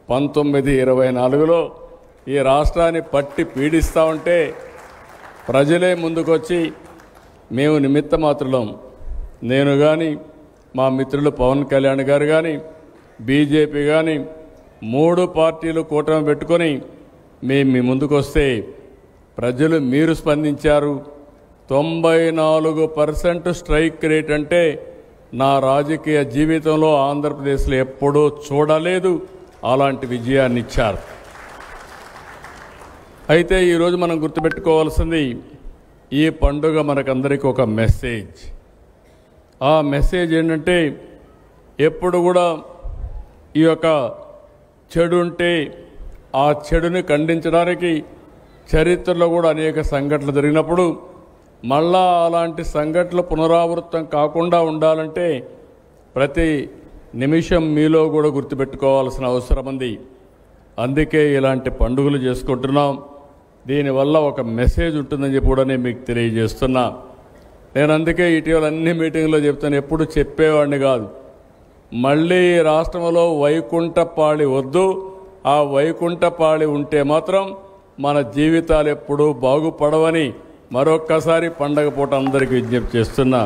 1924లో ఈ రాష్ట్రాన్ని పట్టి పీడిస్తూ ఉంటే ప్రజలే ముందుకొచ్చి మేము నిమిత్త మాత్రులం, నేను కానీ మా మిత్రులు పవన్ కళ్యాణ్ గారు కానీ బీజేపీ కానీ 3 పార్టీలు కూటమి పెట్టుకొని మేము మీ ముందుకు వస్తే ప్రజలు మీరు స్పందించారు. 94% స్ట్రైక్ రేట్ అంటే నా రాజకీయ జీవితంలో ఆంధ్రప్రదేశ్లో ఎప్పుడూ చూడలేదు. అలాంటి విజయాన్ని ఇచ్చారు. అయితే ఈరోజు మనం గుర్తుపెట్టుకోవాల్సింది, ఈ పండుగ మనకందరికీ ఒక మెసేజ్. ఆ మెసేజ్ ఏంటంటే, ఎప్పుడు కూడా ఈ యొక్క చెడు ఉంటే ఆ చెడుని ఖండించడానికి చరిత్రలో కూడా అనేక సంఘటనలు జరిగినప్పుడు మళ్ళా అలాంటి సంఘటనలు పునరావృతం కాకుండా ఉండాలంటే ప్రతి నిమిషం మీలో కూడా గుర్తుపెట్టుకోవాల్సిన అవసరం ఉంది. అందుకే ఇలాంటి పండుగలు చేసుకుంటున్నాం. దీనివల్ల ఒక మెసేజ్ ఉంటుందని చెప్పి కూడా నేను మీకు తెలియజేస్తున్నా. నేను అందుకే ఇటీవల అన్ని మీటింగ్లో చెప్తాను, ఎప్పుడు చెప్పేవాడిని కాదు. మళ్ళీ రాష్ట్రంలో వైకుంఠపాళి వద్దు. ఆ వైకుంఠపాళి ఉంటే మాత్రం మన జీవితాలు ఎప్పుడూ బాగుపడవని మరొక్కసారి పండగ పూట అందరికీ విజ్ఞప్తి చేస్తున్నా.